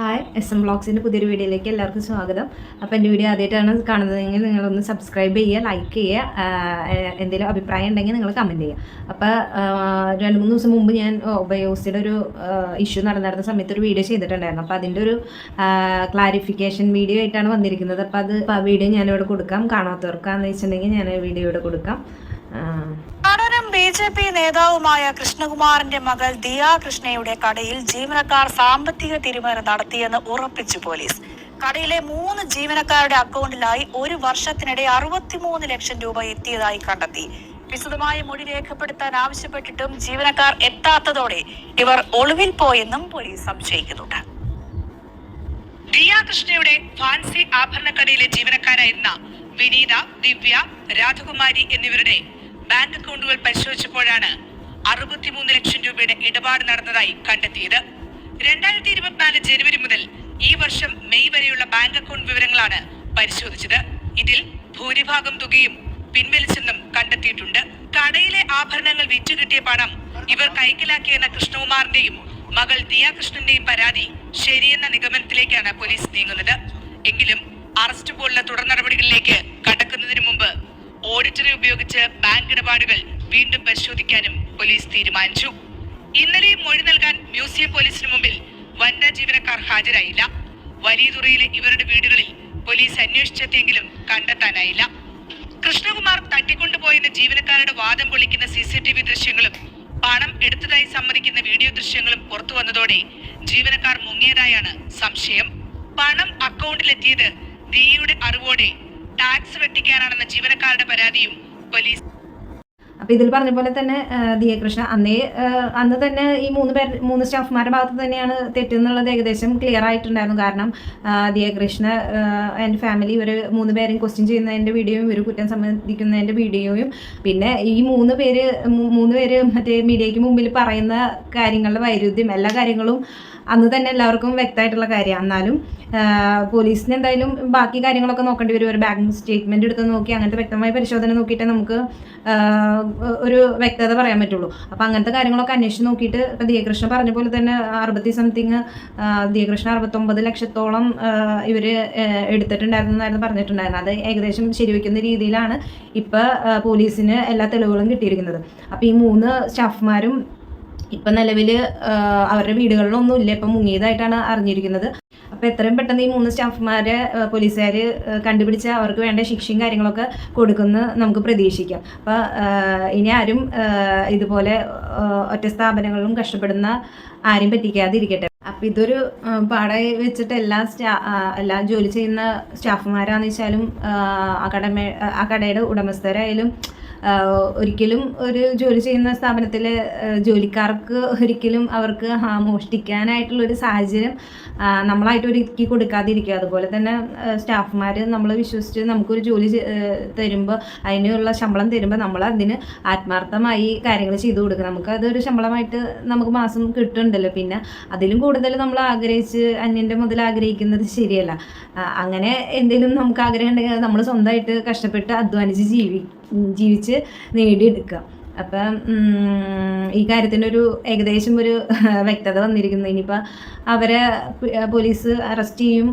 Hi SM വ്ളോഗ്സിൻ്റെ പുതിയൊരു വീഡിയോയിലേക്ക് എല്ലാവർക്കും സ്വാഗതം. അപ്പോൾ എൻ്റെ വീഡിയോ ആദ്യമായിട്ടാണ് കാണുന്നതെങ്കിൽ നിങ്ങളൊന്ന് സബ്സ്ക്രൈബ് ചെയ്യുക, ലൈക്ക് ചെയ്യുക, എന്തെങ്കിലും അഭിപ്രായം ഉണ്ടെങ്കിൽ നിങ്ങൾ കമൻറ്റ് ചെയ്യുക. അപ്പോൾ 2-3 ദിവസം മുമ്പ് ഞാൻ ബയോസിയുടെ ഒരു ഇഷ്യൂ നടന്നിരുന്ന സമയത്ത് ഒരു വീഡിയോ ചെയ്തിട്ടുണ്ടായിരുന്നു. അപ്പോൾ അതിൻ്റെ ഒരു ക്ലാരിഫിക്കേഷൻ വീഡിയോ ആയിട്ടാണ് വന്നിരിക്കുന്നത്. അപ്പോൾ ആ വീഡിയോ ഞാനിവിടെ കൊടുക്കാം. കാണാത്തവർക്കാന്ന് വെച്ചിട്ടുണ്ടെങ്കിൽ ഞാൻ വീഡിയോ ഇവിടെ കൊടുക്കാം. BJP നേതാവുമായ കൃഷ്ണകുമാറിന്റെ മകൾ ദിയ കൃഷ്ണയുടെ കടയിൽ ജീവനക്കാർ സാമ്പത്തിക തിരിമറി നടത്തിയെന്ന് ഉറപ്പിച്ചു പോലീസ്. കടയിലെ 3 ജീവനക്കാരുടെ അക്കൗണ്ടിലായി ഒരു വർഷത്തിനിടെ 63 ലക്ഷം രൂപ എത്തിയതായി കണ്ടെത്തി. വിശദമായ മൊഴി രേഖപ്പെടുത്താൻ ആവശ്യപ്പെട്ടിട്ടും ജീവനക്കാർ എത്താത്തതോടെ ഇവർ ഒളിവിൽ പോയെന്നും പോലീസ് സംശയിക്കുന്നുണ്ട്. ദിയ കൃഷ്ണയുടെ ഫാൻസി ആഭരണക്കടയിലെ ജീവനക്കാരായിരുന്ന വിനീത, ദിവ്യ, രാധകുമാരി എന്നിവരുടെ ബാങ്ക് അക്കൗണ്ടുകൾ പരിശോധിച്ചപ്പോഴാണ് 63 ലക്ഷം രൂപയുടെ ഇടപാട് നടന്നതായി കണ്ടെത്തിയത്. 2024 ജനുവരി മുതൽ ഈ വർഷം മെയ് വരെയുള്ള ബാങ്ക് അക്കൗണ്ട് വിവരങ്ങളാണ് പരിശോധിച്ചത്. ഇതിൽ ഭൂരിഭാഗം തുകയും പിൻവലിച്ചെന്നും കണ്ടെത്തിയിട്ടുണ്ട്. കടയിലെ ആഭരണങ്ങൾ വിറ്റുകിട്ടിയ പണം ഇവർ കൈക്കലാക്കിയെന്ന കൃഷ്ണകുമാറിന്റെയും മകൾ ദിയ കൃഷ്ണന്റെയും പരാതി ശരിയെന്ന നിഗമനത്തിലേക്കാണ് പോലീസ് നീങ്ങുന്നത്. എങ്കിലും അറസ്റ്റ് പോലുള്ള തുടർ നടപടികളിലേക്ക് കടക്കുന്നതിന് മുമ്പ് ഓഡിറ്ററെ ഉപയോഗിച്ച് ബാങ്ക് ഇടപാടുകൾ വീണ്ടും പരിശോധിക്കാനും പോലീസ് തീരുമാനിച്ചു. ഇന്നലെയും മൊഴി നൽകാൻ മ്യൂസിയം പോലീസിന് മുമ്പിൽ വനിതാ ജീവനക്കാർ ഹാജരായില്ല. വലിയതുറയിലെ ഇവരുടെ വീടുകളിൽ പോലീസ് അന്വേഷിച്ചെത്തിയെങ്കിലും കണ്ടെത്താനായില്ല. കൃഷ്ണകുമാർ തട്ടിക്കൊണ്ടുപോയെന്ന ജീവനക്കാരുടെ വാദം പൊളിക്കുന്ന CCTV ദൃശ്യങ്ങളും പണം എടുത്തതായി സമ്മതിക്കുന്ന വീഡിയോ ദൃശ്യങ്ങളും പുറത്തു വന്നതോടെ ജീവനക്കാർ മുങ്ങിയതായാണ് സംശയം. പണം അക്കൗണ്ടിലെത്തിയത് ദിയയുടെ അറിവോടെ ടാക്സ് വെട്ടിക്കാനാണെന്ന ജീവനക്കാരുടെ പരാതിയും പോലീസ്. അപ്പോൾ ഇതിൽ പറഞ്ഞ പോലെ തന്നെ ദിയ കൃഷ്ണ അന്ന് തന്നെ ഈ 3 സ്റ്റാഫ്മാരുടെ ഭാഗത്ത് തന്നെയാണ് തെറ്റെന്നുള്ളത് ഏകദേശം ക്ലിയർ ആയിട്ടുണ്ടായിരുന്നു. കാരണം ദിയ കൃഷ്ണ എൻ്റെ ഫാമിലി ഇവർ 3 പേരും ക്വസ്റ്റ്യൻ ചെയ്യുന്നതിൻ്റെ വീഡിയോയും ഇവർ കുറ്റം സമ്മതിക്കുന്നതിൻ്റെ വീഡിയോയും പിന്നെ ഈ 3 പേര് മറ്റേ മീഡിയയ്ക്ക് മുമ്പിൽ പറയുന്ന കാര്യങ്ങളുടെ വൈരുദ്ധ്യം എല്ലാ കാര്യങ്ങളും അന്ന് തന്നെ എല്ലാവർക്കും വ്യക്തമായിട്ടുള്ള കാര്യമാണ്. എന്നാലും പോലീസിന് എന്തായാലും ബാക്കി കാര്യങ്ങളൊക്കെ നോക്കേണ്ടി വരും. ഒരു ബാങ്ക് സ്റ്റേറ്റ്മെൻറ്റ് എടുത്ത് നോക്കി അങ്ങനത്തെ വ്യക്തമായ പരിശോധന നോക്കിയിട്ട് നമുക്ക് ഒരു വ്യക്തത പറയാൻ പറ്റുള്ളൂ. അപ്പോൾ അങ്ങനത്തെ കാര്യങ്ങളൊക്കെ അന്വേഷിച്ച് നോക്കിയിട്ട് ഇപ്പോൾ ദിയകൃഷ്ണ പറഞ്ഞ പോലെ തന്നെ 60-something ദിയകൃഷ്ണ 69 ലക്ഷത്തോളം ഇവർ എടുത്തിട്ടുണ്ടായിരുന്നായിരുന്നു പറഞ്ഞിട്ടുണ്ടായിരുന്നത്. അത് ഏകദേശം ശരിവെക്കുന്ന രീതിയിലാണ് ഇപ്പോൾ പോലീസിന് എല്ലാ തെളിവുകളും കിട്ടിയിരിക്കുന്നത്. അപ്പോൾ ഈ 3 സ്റ്റാഫ്മാരും ഇപ്പം നിലവിൽ അവരുടെ വീടുകളിലൊന്നും ഇല്ല, ഇപ്പം മുങ്ങിയതായിട്ടാണ് അറിഞ്ഞിരിക്കുന്നത്. അപ്പോൾ എത്രയും പെട്ടെന്ന് ഈ 3 സ്റ്റാഫ്മാരെ പോലീസുകാർ കണ്ടുപിടിച്ച് അവർക്ക് വേണ്ട ശിക്ഷയും കാര്യങ്ങളൊക്കെ കൊടുക്കുമെന്ന് നമുക്ക് പ്രതീക്ഷിക്കാം. അപ്പോൾ ഇനി ആരും ഇതുപോലെ ഒറ്റ സ്ഥാപനങ്ങളിലും കഷ്ടപ്പെടുന്ന ആരും പറ്റിക്കാതിരിക്കട്ടെ. അപ്പോൾ ഇതൊരു പാടായി വെച്ചിട്ട് എല്ലാ ജോലി ചെയ്യുന്ന സ്റ്റാഫ്മാരാണെന്ന് വെച്ചാലും ആ കടയുടെ ഉടമസ്ഥരായാലും ഒരിക്കലും ഒരു ജോലി ചെയ്യുന്ന സ്ഥാപനത്തിൽ ജോലിക്കാർക്ക് ഒരിക്കലും അവർക്ക് മോഷ്ടിക്കാനായിട്ടുള്ളൊരു സാഹചര്യം നമ്മളായിട്ട് ഒരുക്കി കൊടുക്കാതിരിക്കുക. അതുപോലെ തന്നെ സ്റ്റാഫ്മാർ നമ്മൾ വിശ്വസിച്ച് നമുക്കൊരു ജോലി തരുമ്പോൾ അതിനുള്ള ശമ്പളം തരുമ്പോൾ നമ്മൾ അതിന് ആത്മാർത്ഥമായി കാര്യങ്ങൾ ചെയ്തു കൊടുക്കുക. നമുക്കതൊരു ശമ്പളമായിട്ട് നമുക്ക് മാസം കിട്ടുന്നുണ്ടല്ലോ. പിന്നെ അതിലും കൂടുതൽ നമ്മൾ അന്യൻ്റെ മുതൽ ആഗ്രഹിക്കുന്നത് ശരിയല്ല. അങ്ങനെ എന്തെങ്കിലും നമുക്ക് ആഗ്രഹം ഉണ്ടെങ്കിൽ നമ്മൾ സ്വന്തമായിട്ട് കഷ്ടപ്പെട്ട് അധ്വാനിച്ച് ജീവിച്ച് നേടിയെടുക്കുക. അപ്പം ഈ കാര്യത്തിനൊരു ഏകദേശം ഒരു വ്യക്തത വന്നിരിക്കുന്നു. ഇനിയിപ്പോൾ അവരെ പോലീസ് അറസ്റ്റ് ചെയ്യും,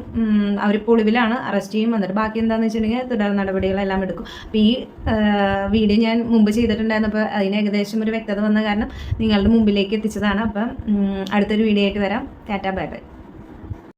അവരിപ്പോൾ ഒളിവിലാണ്, അറസ്റ്റ് ചെയ്യും. എന്നിട്ട് ബാക്കി എന്താണെന്ന് വെച്ചിട്ടുണ്ടെങ്കിൽ തുടർ നടപടികളെല്ലാം എടുക്കും. അപ്പോൾ ഈ വീഡിയോ ഞാൻ മുമ്പ് ചെയ്തിട്ടുണ്ടായിരുന്നു. അപ്പോൾ അതിന് ഏകദേശം ഒരു വ്യക്തത വന്ന കാരണം നിങ്ങളുടെ മുമ്പിലേക്ക് എത്തിച്ചതാണ്. അപ്പം അടുത്തൊരു വീഡിയോ ആയിട്ട് വരാം. Tata, bye bye.